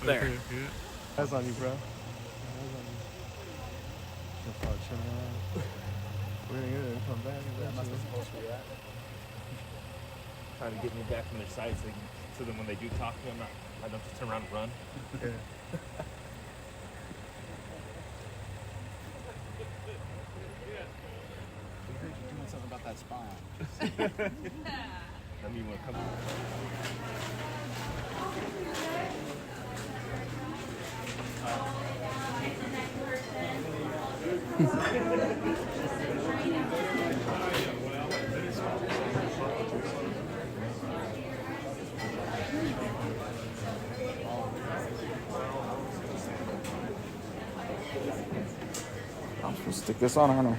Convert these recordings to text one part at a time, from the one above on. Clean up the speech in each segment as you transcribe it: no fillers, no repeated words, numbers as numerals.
There. That's on you, bro. That's on you. Just start chilling out. We're gonna come back. Am I supposed to react? Trying to get me back from their side so then when they do talk to me, I don't just turn around and run. Yeah. We heard you doing something about that spine. That mean when it comes. I'm supposed to stick this on, aren't I?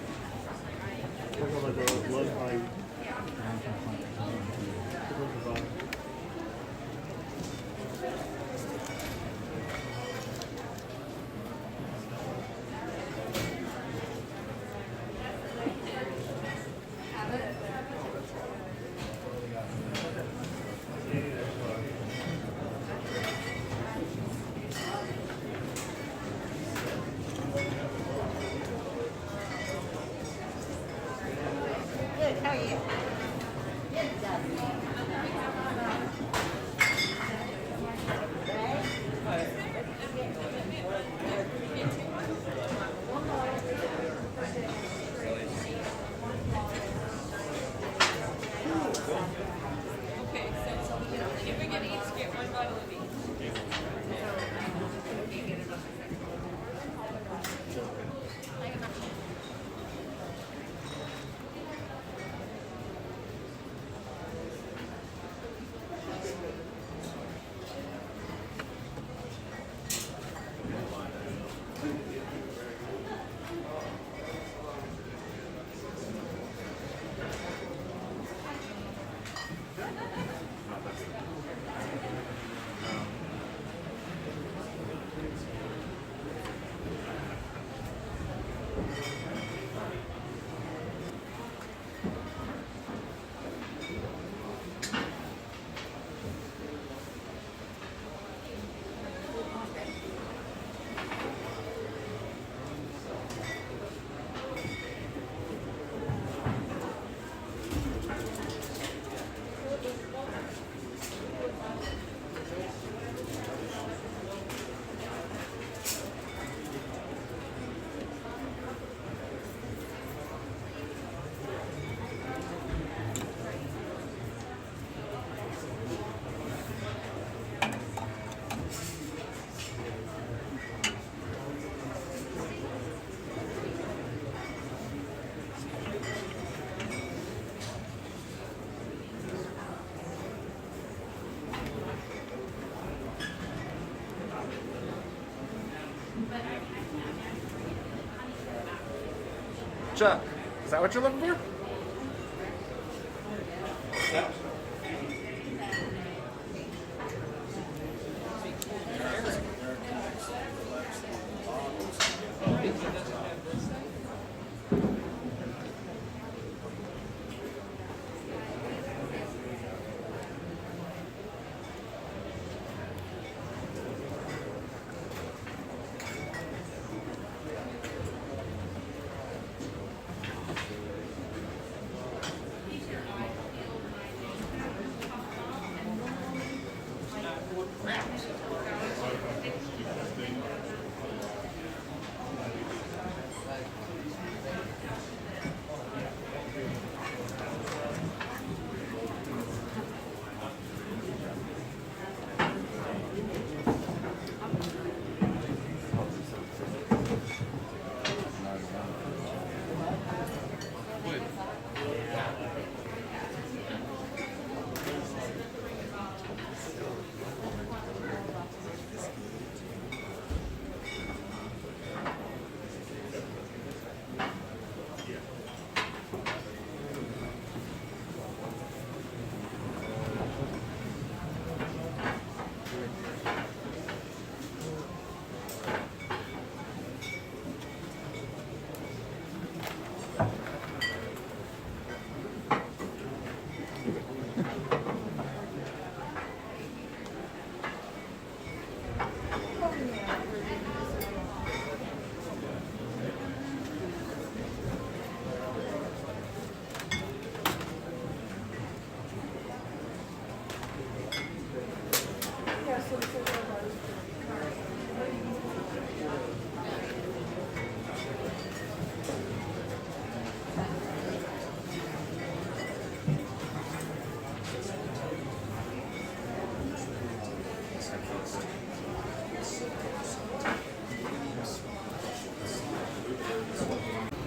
Chuck, is that what you're looking for?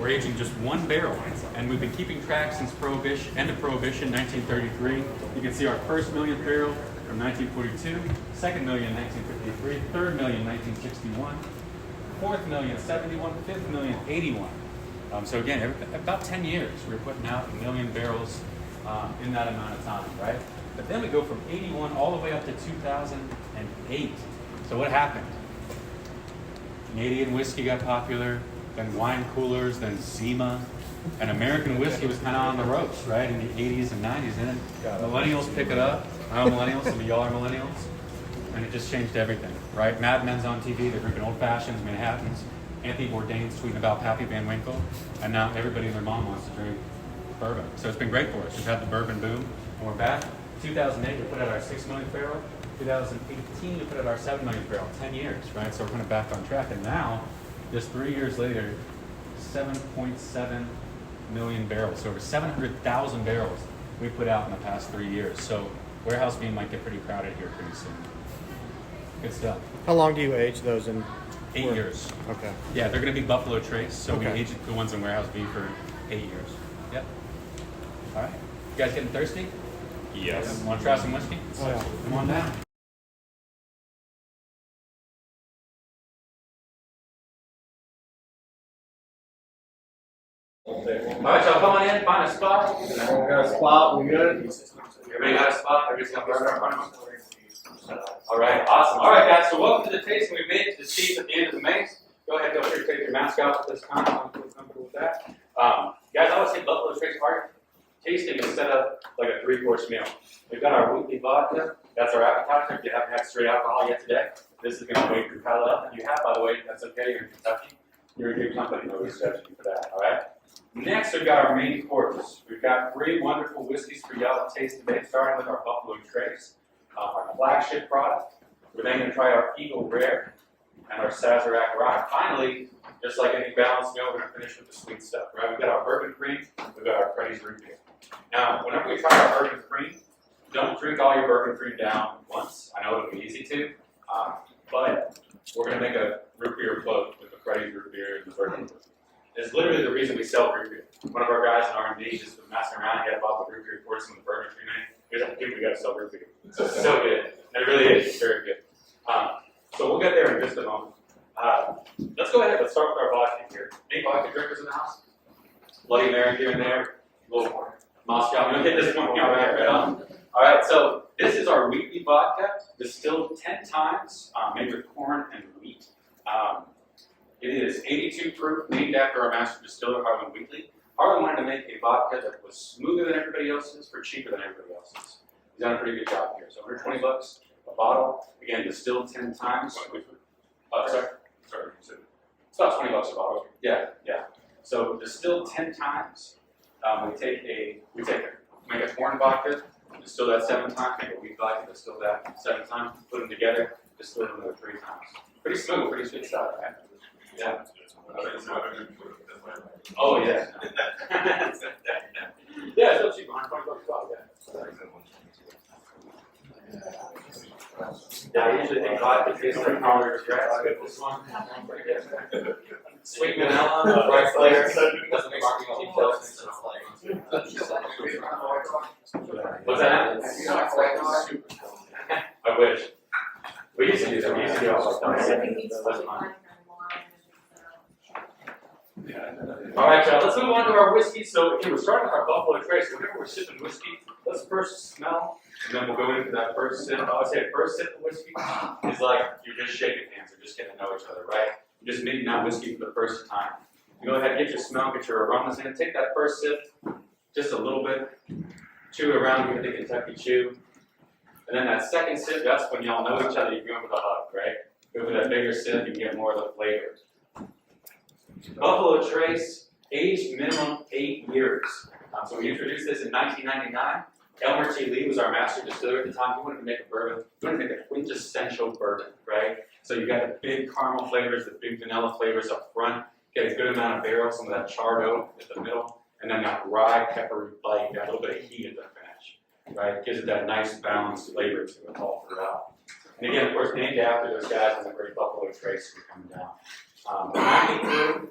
we're aging just one barrel. And we've been keeping track since Prohibition, end of Prohibition, 1933. You can see our first millionth barrel from 1942, second million, 1953, third million, 1961, fourth million, 71, fifth million, 81. So again, about 10 years, we were putting out 1 million barrels in that amount of time, right? But then we go from 81 all the way up to 2008. So what happened? Canadian whiskey got popular, then wine coolers, then Zima, and American whiskey was kind of on the ropes, right, in the 80s and 90s. And then millennials pick it up. I'm a millennial, some of y'all are millennials. And it just changed everything, right? Mad Men's on TV, they're drinking Old Fashions, Manhattans. Anthony Bourdain's tweeting about Pappy Van Winkle. And now everybody and their mom wants to drink bourbon. So it's been great for us. We've had the bourbon boom, and we're back. 2008, we put out our 6 millionth barrel. 2018, we put out our 7 millionth barrel. 10 years, right? So we're kind of back on track. And now, just 3 years later, 7.7 million barrels. So over 700,000 barrels we put out in the past 3 years. So warehouse bean might get pretty crowded here pretty soon. Good stuff. How long do you age those in? 8 years. Okay. Yeah, they're going to be Buffalo Trace, so we Okay. aged the ones in warehouse bean for 8 years. Yep. All right. You guys getting thirsty? Yes. Want to try some whiskey? Oh, yeah. Come on down. All right, y'all come on in, find a spot. We got a spot, we good? Everybody got a spot? Everybody's got a burger in front of them? All right, awesome. All right, guys, so welcome to the tasting. We made it to the seats at the end of the maze. Go ahead, go ahead, take your mask off at this time. I'm cool with that. Guys, I always say Buffalo Trace Party tasting is set up like a 3-course meal. We've got our weekly vodka. That's our appetizer. If you haven't had straight alcohol yet today, this is going to wake your palate up. If you have, by the way, that's okay. You're in Kentucky. You're in good company. Nobody's judging you for that. All right. Next, we've got our main course. We've got 3 wonderful whiskeys for y'all to taste today, starting with our Buffalo Trace, our flagship product. We're then going to try our Eagle Rare and our Sazerac Rye. Finally, just like any balanced meal, we're going to finish with the sweet stuff. Right? We've got our bourbon cream. We've got our Freddy's root beer. Now, whenever we try our bourbon cream, don't drink all your bourbon cream down once. I know it'll be easy to, but we're going to make a root beer float with the Freddy's root beer and the bourbon. It's literally the reason we sell root beer. One of our guys in R&D just was messing around. He had a bottle of root beer, poured some of the bourbon cream in it. He was like, dude, we got to sell root beer. So it's so good. And it really is. It's very good. So we'll get there in just a moment. Let's go ahead. Let's start with our vodka here. Any vodka drinkers in the house? Bloody Mary here and there. A little more. Moscow. We'll hit this one right on. All right. So this is our weekly vodka, distilled 10 times, made with corn and wheat. It is 82 proof, named after our master distiller, Harlan Wheatley. Harlan wanted to make a vodka that was smoother than everybody else's for cheaper than everybody else's. He's done a pretty good job here. So $120 a bottle. Again, distilled 10 times. Sorry. It's about $20 a bottle. Yeah. So distilled 10 times. Make a corn vodka, distill that 7 times. Make a wheat vodka, distill that 7 times. Put them together, distill them another 3 times. Pretty smooth, pretty sweet stuff, right? Yeah. Oh yeah. Yeah, it's still cheap. $120 a bottle. Yeah, I usually think vodka tastes like powdered grass. This one, pretty good. Sweet vanilla, bright flavor. Doesn't make marketing details. What's that? I wish. We used to do that. We used to do all that. All right, y'all. Let's move on to our whiskey. So again, we're starting with our Buffalo Trace. Whenever we're sipping whiskey, let's first smell, and then we'll go into that first sip. I would say first sip of whiskey is like you're just shaking hands, or just getting to know each other, right? You're just meeting that whiskey for the first time. You go ahead, get your smell, get your aromas in. Take that first sip, just a little bit. Chew it around, give it the Kentucky chew. And then that second sip, that's when y'all know each other. You're going with a hug, right? Go for that bigger sip, you get more of the flavor. Buffalo Trace, aged minimum 8 years. So we introduced this in 1999. Elmer T. Lee was our master distiller at the time. He wanted to make a bourbon. He wanted to make a quintessential bourbon, right? So you got the big caramel flavors, the big vanilla flavors up front. Get a good amount of barrel, some of that charred oak at the middle, and then that rye peppery bite, got a little bit of heat at the finish, right? Gives it that nice balanced flavor to it all throughout. And again, of course, named after those guys on the great Buffalo Trace who are coming down. 90 proof,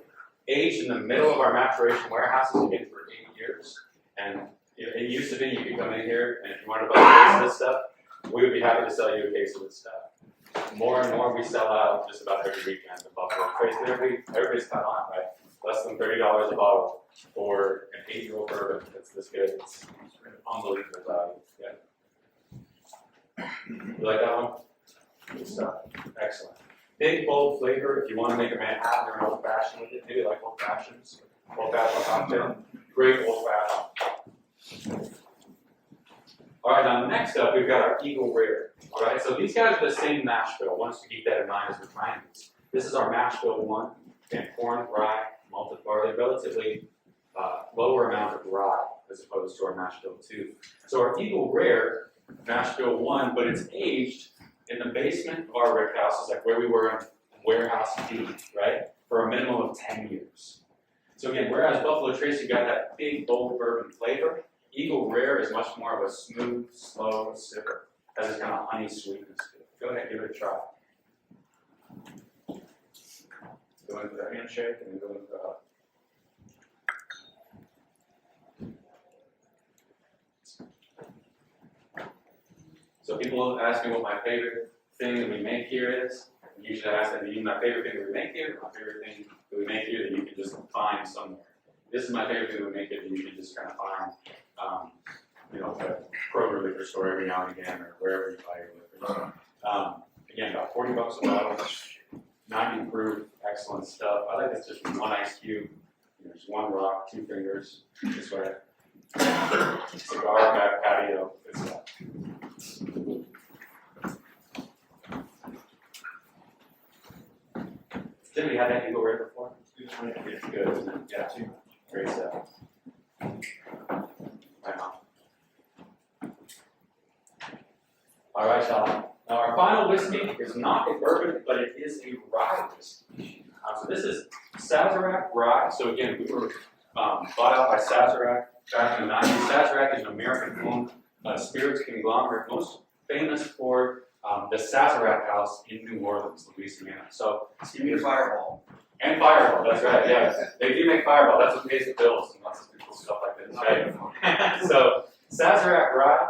aged in the middle of our maturation warehouses again for 8 years. And it used to be you could come in here and if you wanted to buy a case of this stuff, we would be happy to sell you a case of this stuff. More and more we sell out just about every weekend in Buffalo Trace. Everybody's caught on, right? Less than $30 a bottle for an 8-year-old bourbon that's this good. It's unbelievable value. Yeah. You like that one? Good stuff. Excellent. Big, bold flavor. If you want to make a Manhattan or an old fashioned with it, maybe like old fashions. Old fashioned cocktail. Great old fashioned. All right, now next up, we've got our Eagle Rare. All right, so these guys are the same mash bill. I want us to keep that in mind as we're trying these. This is our mash bill 1. And corn, rye, malted barley, relatively lower amount of rye as opposed to our mash bill 2. So our Eagle Rare, mash bill 1, but it's aged in the basement of our rick houses, like where we were in warehouse B, right, for a minimum of 10 years. So again, whereas Buffalo Trace, you got that big, bold bourbon flavor, Eagle Rare is much more of a smooth, slow sipper. Has this kind of honey sweetness to it. Go ahead, give it a try. Go into the handshake and then go into the hug. So people ask me what my favorite thing that we make here is. Usually I ask them, my favorite thing that we make here, my favorite thing that we make here that you can just find somewhere. This is my favorite thing that we make here that you can just kind of find, a Kroger liquor store every now and again or wherever you buy your liquor. Again, about $40 a bottle, 90 proof, excellent stuff. I like this just with 1 ice cube, just 1 rock, 2 fingers, this way. Cigar back patio, good stuff. Jimmy, had that Eagle Rare before? It's good, isn't it? Yeah, great stuff. Right on. All right, Sean. Now our final whiskey is not a bourbon, but it is a rye whiskey. So this is Sazerac rye. So again, we were bought out by Sazerac back in the 90s. Sazerac is an American-owned spirits conglomerate, most famous for the Sazerac House in New Orleans, Louisiana. So, Fireball. And Fireball, that's right, yeah. They do make Fireball, that's what pays the bills and lots of cool stuff like this, right? So, Sazerac rye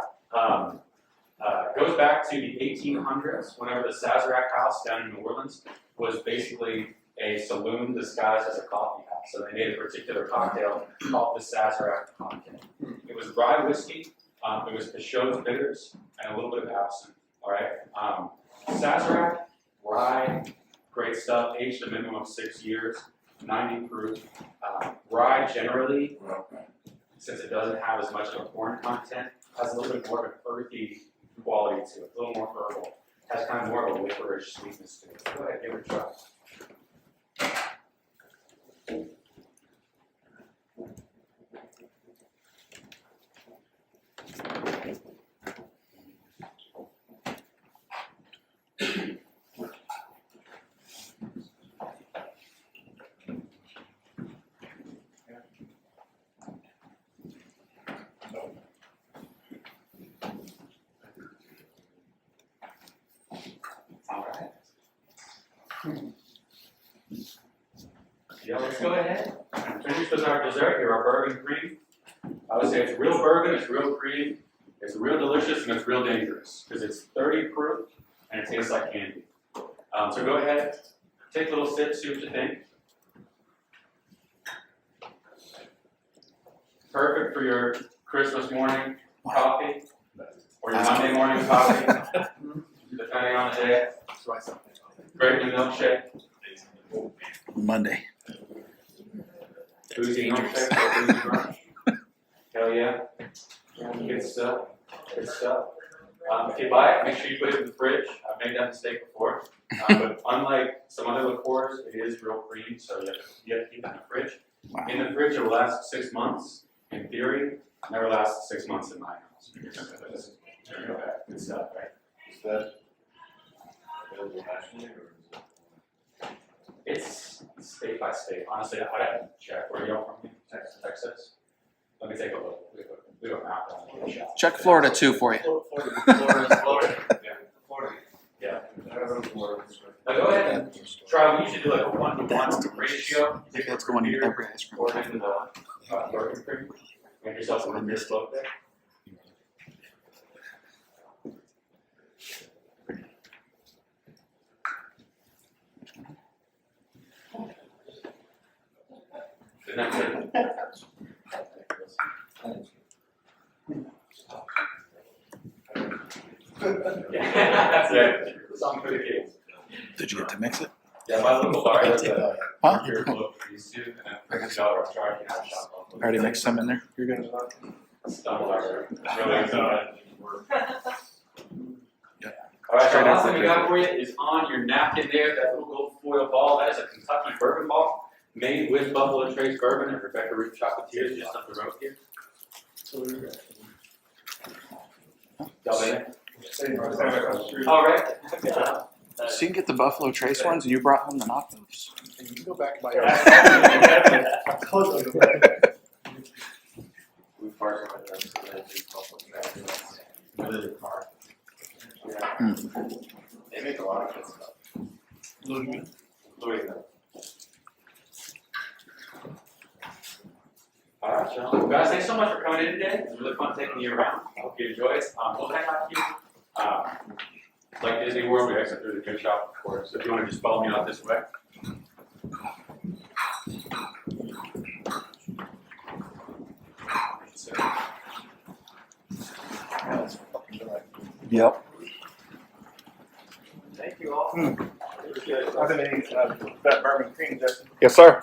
goes back to the 1800s, whenever the Sazerac House down in New Orleans was basically a saloon disguised as a coffee house. So they made a particular cocktail called the Sazerac cocktail. It was rye whiskey, it was Peugeot's bitters, and a little bit of absinthe. All right, Sazerac, rye, great stuff. Aged a minimum of 6 years, 90 proof. Rye generally, since it doesn't have as much of a corn content, has a little bit more of an earthy quality to it, a little more herbal. Has kind of more of a licorice sweetness to it. Go ahead, give it a try. Yeah, let's go ahead and finish with our dessert here, our bourbon cream. I would say it's real bourbon, it's real cream, it's real delicious, and it's real dangerous because it's 30 proof and it tastes like candy. So go ahead, take a little sip, see what you think. Perfect for your Christmas morning coffee or your Monday morning coffee, depending on the day. Great new milkshake. Monday. Boozy milkshake or boozy brunch. Hell yeah. Good stuff. Good stuff. If you buy it, make sure you put it in the fridge. I've made that mistake before. But unlike some other liqueurs, it is real cream, so you have to keep it in the fridge. Wow. In the fridge, it will last 6 months. In theory, never lasts 6 months in my house. Good stuff, right? Is that available nationally or is it? It's state by state. Honestly, I'd have to check. Where are y'all from? Texas? Let me take a look. We have a map on the shop. Check Florida too for you. Florida. Yeah. Florida. Now go ahead Try, we usually do like a 1-to-1 ratio. I think that's going in every ice cream. Or into the burger cream. Make yourself a beer slope there. Isn't that good? Yeah, that's it. Something for the kids. Did you get to mix it? Yeah, my local bar has a Huh? beer float for these two, and a $50 charge. I already mixed some in there. You're good. Alright, so the last thing we got for you is on your napkin there, that little gold foil ball. That is a Kentucky bourbon ball made with Buffalo Trace bourbon and Rebecca Root chocolatiers just up the road here. Alright. So you can get the Buffalo Trace ones, and you brought home the knockoffs. You can go back by We partner with them, so they do Buffalo Trace. Really the car. They make a lot of good stuff. Including them. Alright, gentlemen. Guys, thanks so much for coming in today. It was really fun taking you around. I hope you enjoy it. We'll hang out here. Like Disney World, we exit through the gift shop, of course. So if you want to just follow me out this way. Yep. Thank you all. that bourbon cream, Justin. Yes, sir.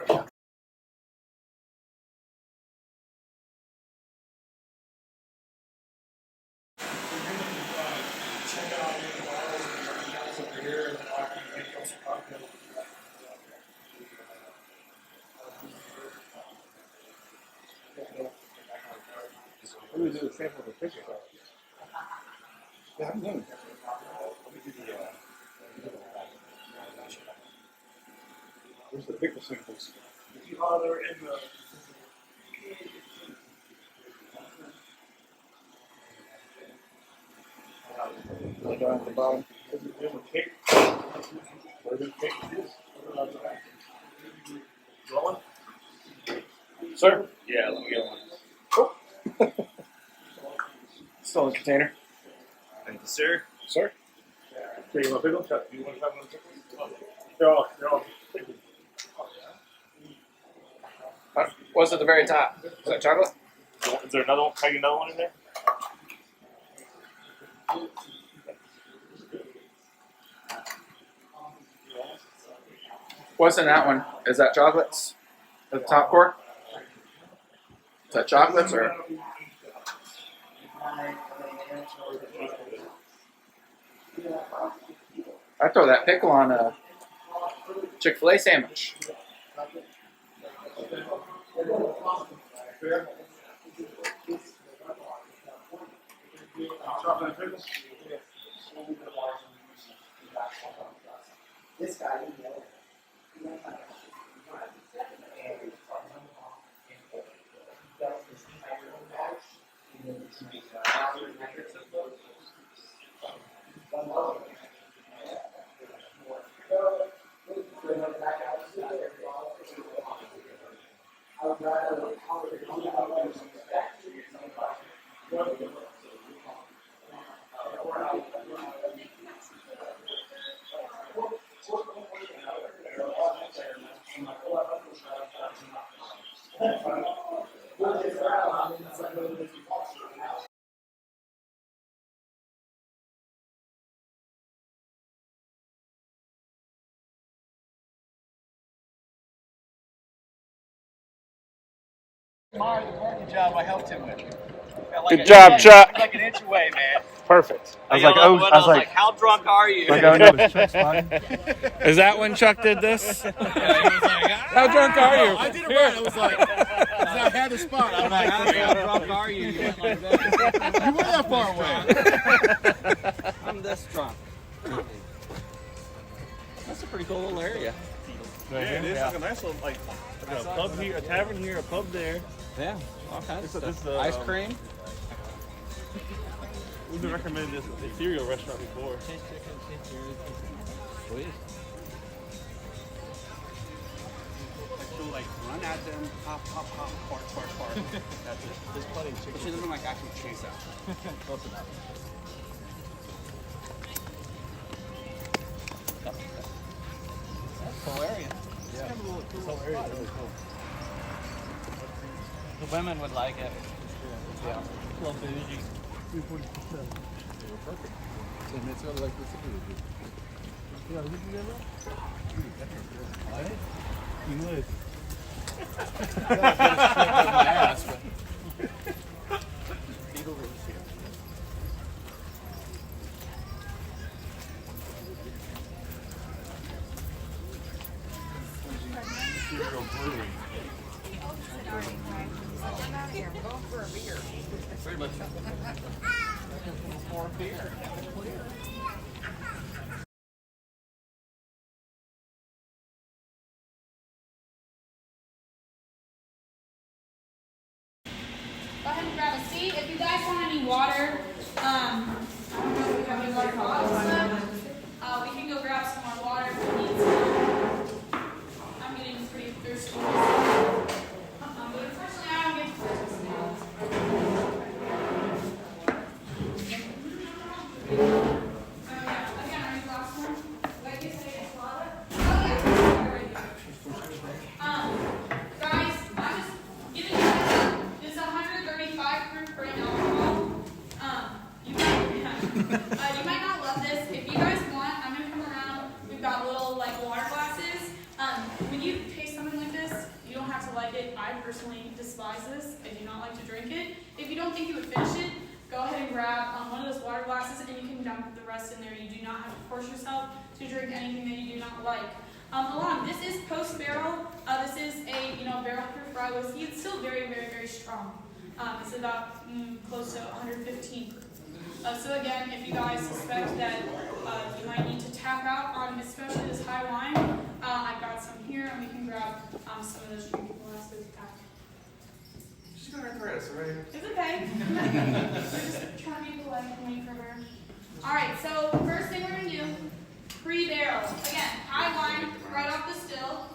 Let me do a sample of the picture. Yeah, I'm doing it. Let me do the, where's the pickle samples? You bother in the. Down at the bottom. There's a cake. Where the cake is. Rolling? Sir? Yeah, let me get one. Still in the container. Thank you, sir. Sir? Okay, you want a pickle? Chuck, do you want to have one pickle? They're all pickled. What's at the very top? Is that chocolate? Is there another one? Can I get another one in there? What's in that one? Is that chocolates? At the top core? Is that chocolates or? I'd throw that pickle on a Chick-fil-A sandwich. Chocolate pickles? This guy, Good job, I helped him with. Good job, Chuck. Like an inch away, man. Perfect. I was like, I was like, how drunk are you? like, oh, no, it's Chuck's body. Is that when Chuck did this? How drunk are you? I did it right. I was like, 'cause I had the spot. I'm like, How drunk are you? You went like that. you were that far away. I'm this drunk. That's a pretty cool little area. Yeah, it is like a nice little like a pub here, a tavern here, a pub there. Yeah, all kinds of This stuff. is, Ice cream. We've been recommended this ethereal restaurant before. Sweet. at them, pop, pop, pop, fart, fart, fart. That's it. There's plenty of But chicken. she doesn't like actually chase out. Close enough. That's cool area. Yeah. This whole area is really cool. The women would like it. Yeah. A little bougie. 340%. They were perfect. So it's sort of like this. Yeah, this is it, bro? What? You would. My ass, but. Pretty much. More beer. Go ahead and grab a seat. If you guys want any water, I don't know if we have any water bottles left. We can go grab some more water if we need some. I'm getting pretty thirsty. But unfortunately, I don't get thirsty now. Again, are you the last one? Wait, you say it's water? Oh, yeah. Guys, I'm just giving you a heads up. This is 135 proof grain alcohol. You might not love this. If you guys want, I'm gonna come around. We've got little like water glasses. When you taste something like this, you don't have to like it. I personally despise this. I do not like to drink it. If you don't think you would finish it, go ahead and grab one of those water glasses and you can dump the rest in there. You do not have to force yourself to drink anything that you do not like. This is post-barrel. This is a barrel-proof rye whiskey. It's still very, very, very strong. It's about close to 115 proof. So again, if you guys suspect that you might need to tap out on especially this high wine, I've got some here, and we can grab some of those drinking glasses. She's gonna embarrass, right? It's okay. We're just trying to be polite and wait for her. All right, so first thing we're gonna do, pre-barrel. Again, high wine right off the still.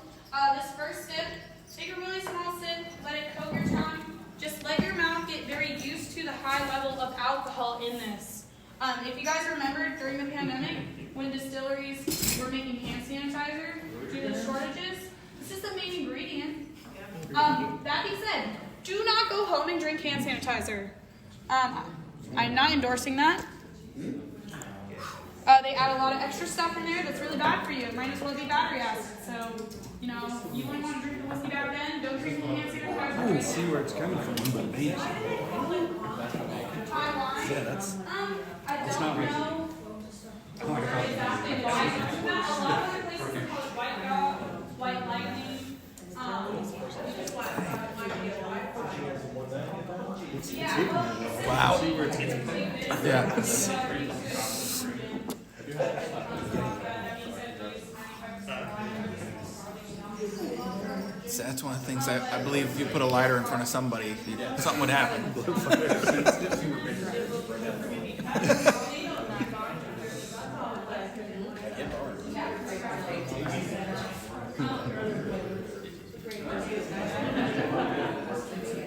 This first sip, take a really small sip, let it coat your tongue. Just let your mouth get very used to the high level of alcohol in this. If you guys remember during the pandemic, when distilleries were making hand sanitizer due to the shortages, this is the main ingredient. That being said, do not go home and drink hand sanitizer. I'm not endorsing that. They add a lot of extra stuff in there that's really bad for you. It might as well be battery acid. So, you wouldn't want to drink the whiskey back then. Don't drink the hand sanitizer. I don't see where it's coming from, but maybe. High wine. Yeah, that's. I don't know where exactly why. A lot of other places are called white dog, white lightning. Wow. Yeah. So that's one of the things I believe if you put a lighter in front of somebody, something would happen.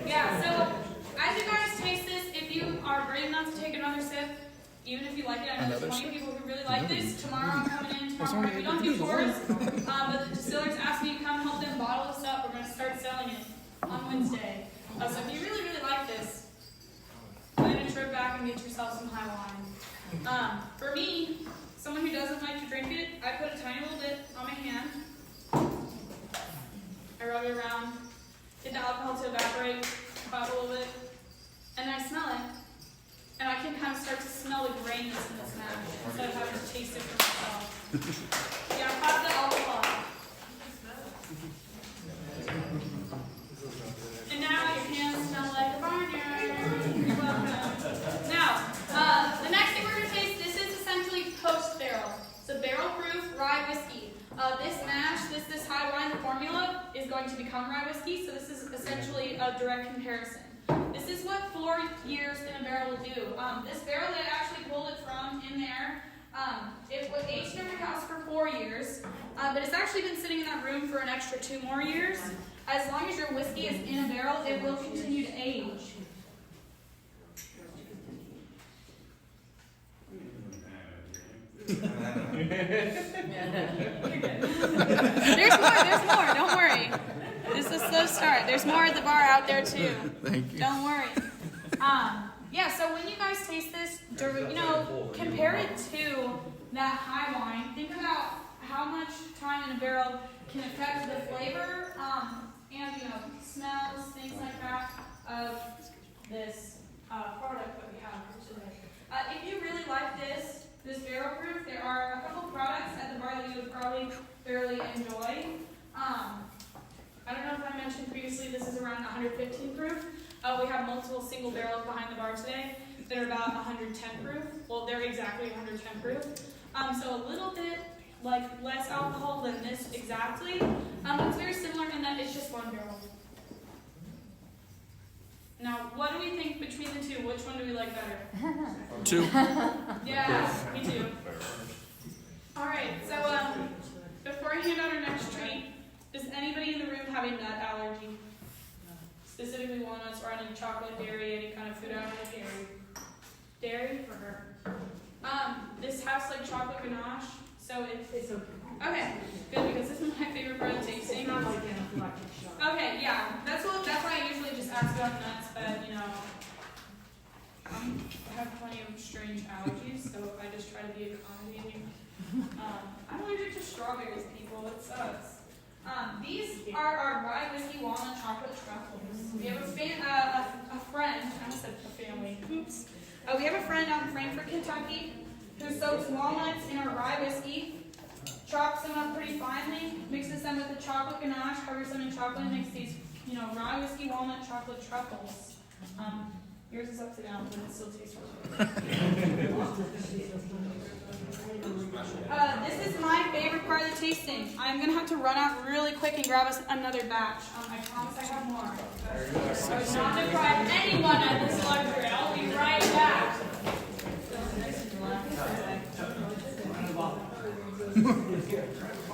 Yeah, so as you guys taste this, if you are brave enough to take another sip, even if you like it, I know there's 20 people who really like this. Tomorrow I'm coming in. Tomorrow we don't do tours, but the distillers asked me to come help them bottle this up. We're going to start selling it on Wednesday. So if you really, really like this, plan a trip back and get yourself some high wine. For me, someone who doesn't like to drink it, I put a tiny little bit on my hand. I rub it around, get the alcohol to evaporate, pop a little bit, and I smell it. And I can kind of start to smell the grain that's in this mash instead of having to taste it for myself. Yeah, pop the alcohol. And now your hands smell like a barnyard. You're welcome. Now, the next thing we're going to taste, this is essentially post-barrel. It's a barrel-proof rye whiskey. This mash, this high wine, the formula, is going to become rye whiskey, so this is essentially a direct comparison. This is what 4 years in a barrel will do. This barrel that I actually pulled it from in there, it was aged in my house for 4 years, but it's actually been sitting in that room for an extra 2 more years. As long as your whiskey is in a barrel, it will continue to age. There's more, don't worry. This is a slow start. There's more at the bar out there too. Thank you. Don't worry. Yeah, so when you guys taste this, compare it to that high wine. Think about how much time in a barrel can affect the flavor, and smells, things like that of this product that we have today. If you really like this barrel proof, there are a couple products at the bar that you would probably thoroughly enjoy. I don't know if I mentioned previously, this is around 115 proof. We have multiple single barrels behind the bar today that are about 110 proof. Well, they're exactly 110 proof. So a little bit less alcohol than this exactly. It's very similar in that it's just one barrel. Now, what do we think between the two? Which one do we like better? 2. Yeah, me too. All right, so before I hand out our next treat, does anybody in the room have a nut allergy? Specifically walnuts or any chocolate, dairy, any kind of food allergy? Dairy for her. This house like chocolate ganache, so it's okay. Okay, good, because this is my favorite part of tasting. Okay, yeah, that's why I usually just ask about nuts, but I have plenty of strange allergies, so I just try to be accommodating. I'm allergic to strawberries, people. It sucks. These are our rye whiskey walnut chocolate truffles. We have a friend, I almost said a family, oops. We have a friend out in Frankfort, Kentucky, who soaks walnuts in our rye whiskey, chops them up pretty finely, mixes them with the chocolate ganache, covers them in chocolate, and makes these, rye whiskey walnut chocolate truffles. Yours is upside down, but it still tastes really good. This is my favorite part of the tasting. I'm going to have to run out really quick and grab us another batch. I promise I have more. I would not deprive anyone of this luxury. I'll be right back.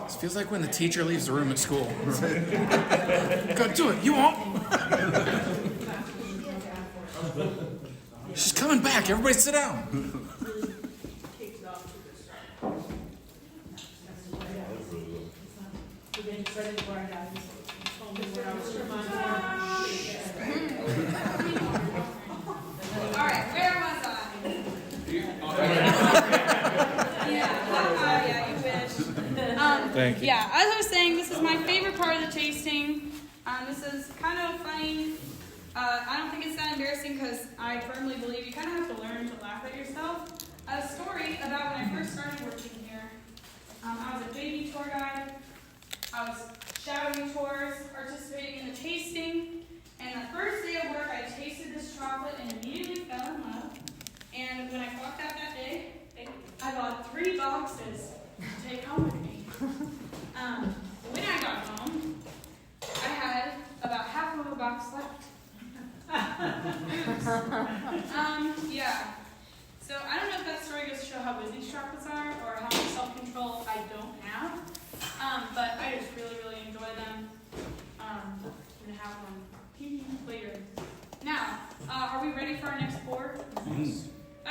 This feels like when the teacher leaves the room at school. Go do it. You won't. She's coming back. Everybody sit down. Alright, where was I? Yeah, you wish. Thank you. Yeah, as I was saying, this is my favorite part of the tasting. This is kind of funny. I don't think it's that embarrassing because I firmly believe you kind of have to learn to laugh at yourself. A story about when I first started working here. I was a baby tour guide. I was shadowing tours, participating in the tasting, and the first day of work I tasted this chocolate and immediately fell in love. And when I walked out that day, I bought 3 boxes to take home with me. When I got home, I had about half of a box left. Yeah. So I don't know if that story goes to show how busy these chocolates are or how much self-control I don't have. But I just really, really enjoy them. I'm going to have one later. Now, are we ready for our next pour?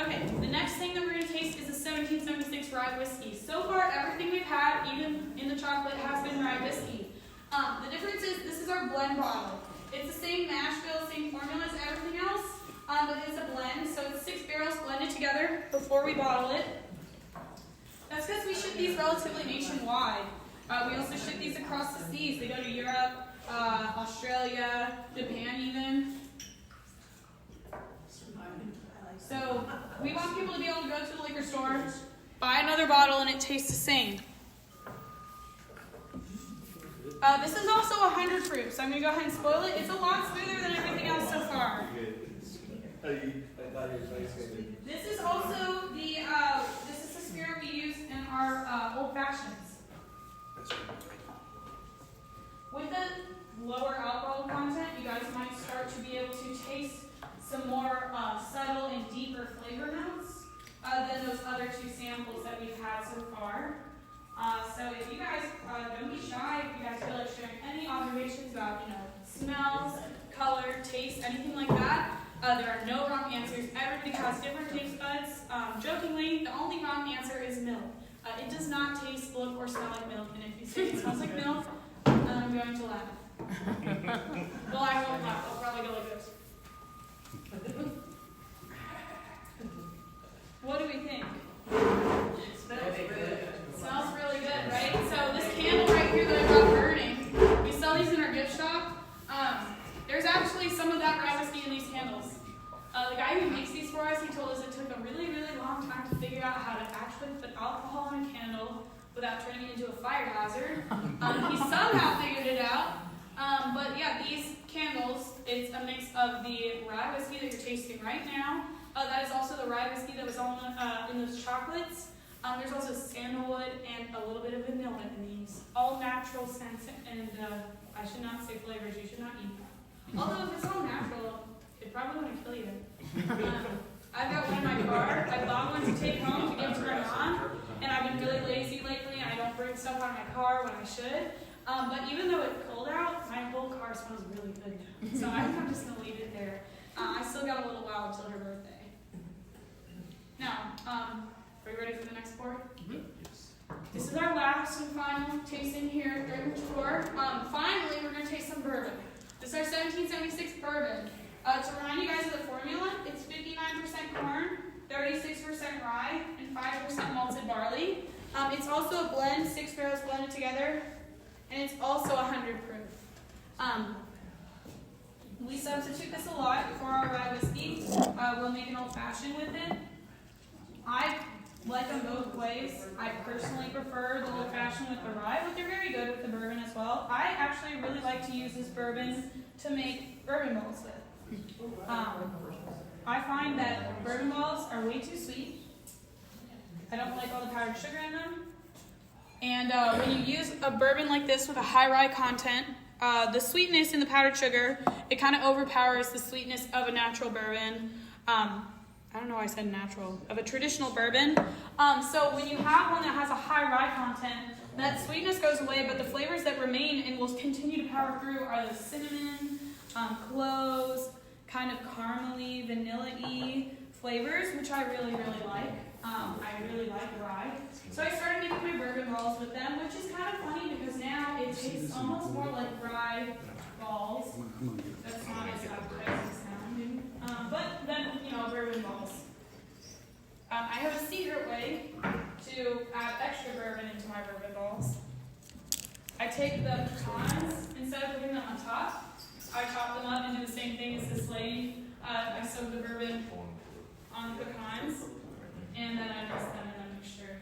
Okay, the next thing that we're going to taste is a 1776 rye whiskey. So far, everything we've had, even in the chocolate, has been rye whiskey. The difference is this is our blend bottle. It's the same mash bill, same formula as everything else, but it's a blend. So it's 6 barrels blended together before we bottle it. That's because we ship these relatively nationwide. We also ship these across the seas. They go to Europe, Australia, Japan even. So we want people to be able to go to the liquor store, buy another bottle, and it tastes the same. This is also 100 proof, so I'm going to go ahead and spoil it. It's a lot smoother than everything else so far. This is also the spirit we use in our old fashions. With the lower alcohol content, you guys might start to be able to taste some more subtle and deeper flavor notes than those other 2 samples that we've had so far. So if you guys don't be shy, if you guys feel like sharing any observations about, color, taste, anything like that. There are no wrong answers. Everybody has different taste buds. Jokingly, the only wrong answer is milk. It does not taste, look, or smell like milk. And if you say it smells like milk, I'm going to laugh. Well, I won't laugh. I'll probably go like this. What do we think? Smells really good, right? So this candle right here that I brought burning, we sell these in our gift shop. There's actually some of that rye whiskey in these candles. The guy who makes these for us, he told us it took a really, really long time to figure out how to actually put alcohol in a candle without turning it into a fire hazard. He somehow figured it out. But yeah, these candles, it's a mix of the rye whiskey that you're tasting right now. That is also the rye whiskey that was on in those chocolates. There's also sandalwood and a little bit of vanilla in these. All natural scents, and I should not say flavors, you should not eat them. Although if it's all natural, it probably wouldn't kill you. I've got one in my car. I bought one to take home to give to my mom, and I've been really lazy lately, and I don't bring stuff out of my car when I should. But even though it's cold out, my whole car smells really good. So I think I'm just going to leave it there. I still got a little while until her birthday. Now, are you ready for the next pour? Yes. This is our last and final tasting here during the tour. Finally, we're going to taste some bourbon. This is our 1776 bourbon. To remind you guys of the formula, it's 59% corn, 36% rye, and 5% malted barley. It's also a blend, 6 barrels blended together, and it's also 100 proof. We substitute this a lot for our rye whiskey. We'll make an old fashioned with it. I like them both ways. I personally prefer the old fashioned with the rye, but they're very good with the bourbon as well. I actually really like to use this bourbon to make bourbon balls with. I find that bourbon balls are way too sweet. I don't like all the powdered sugar in them. And when you use a bourbon like this with a high rye content, the sweetness in the powdered sugar, it kind of overpowers the sweetness of a natural bourbon. I don't know why I said natural, of a traditional bourbon. So when you have one that has a high rye content, that sweetness goes away, but the flavors that remain and will continue to power through are the cinnamon, cloves, kind of caramely, vanilla-y flavors, which I really, really like. I really like rye. So I started making my bourbon balls with them, which is kind of funny because now it tastes almost more like rye balls. That's not as appetizing sounding. But then, bourbon balls. I have a secret way to add extra bourbon into my bourbon balls. I take the pecans, instead of putting them on top, I chop them up and do the same thing as this lady. I soak the bourbon on the pecans, and then I mix them in a mixture.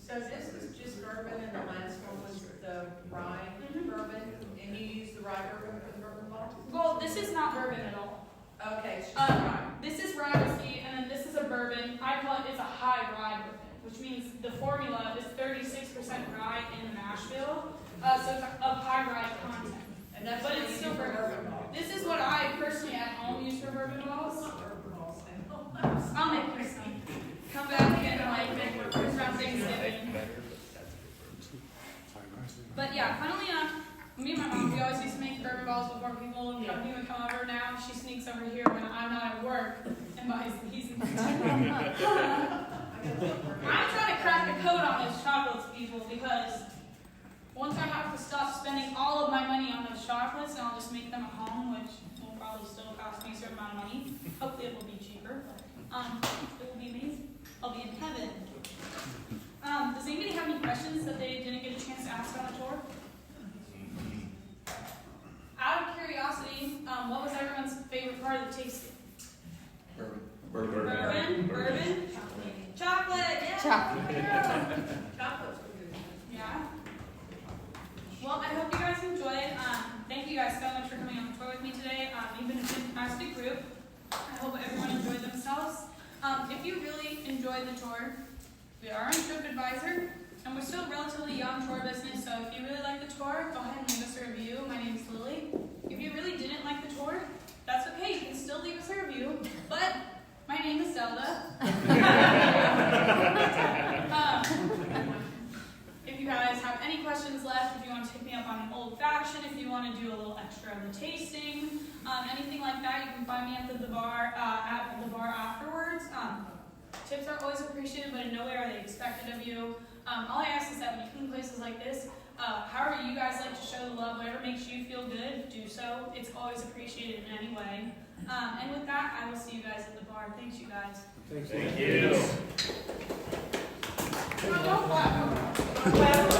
So this is just bourbon, and the last one was the rye bourbon, and you use the rye bourbon for the bourbon ball? Well, this is not bourbon at all. Okay, it's just rye. This is rye whiskey, and then this is a bourbon. I call it, it's a high rye bourbon, which means the formula is 36% rye in the mash bill, so it's of high rye content. And that's But what it's you still use for bourbon. ball. This is what I personally at home use for bourbon balls. I'll make you some. Come back and make around Thanksgiving. But yeah, funnily enough, me and my mom, we always used to make bourbon balls before people would come over. Now she sneaks over here when I'm not at work and buys these. I'm trying to crack the code on those chocolates, people, because once I have to stop spending all of my money on those chocolates, and I'll just make them at home, which will probably still cost me a certain amount of money. Hopefully it will be cheaper. It will be amazing. I'll be in heaven. Does anybody have any questions that they didn't get a chance to ask on the tour? Out of curiosity, what was everyone's favorite part of the tasting? Bourbon? Chocolate! Yeah! Chocolate's good. Yeah. Well, I hope you guys enjoyed. Thank you guys so much for coming on the tour with me today. You've been a fantastic group. I hope everyone enjoyed themselves. If you really enjoyed the tour, we are on TripAdvisor, and we're still a relatively young tour business, so if you really like the tour, go ahead and leave us a review. My name is Lily. If you really didn't like the tour, that's okay. You can still leave us a review, but my name is Zelda. If you guys have any questions left, if you want to take me up on an old fashioned, if you want to do a little extra of the tasting, anything like that, you can find me at the bar afterwards. Tips are always appreciated, but in no way are they expected of you. All I ask is that when you clean places like this, however you guys like to show the love, whatever makes you feel good, do so. It's always appreciated in any way. And with that, I will see you guys at the bar. Thanks, you guys. Thank you. Don't clap.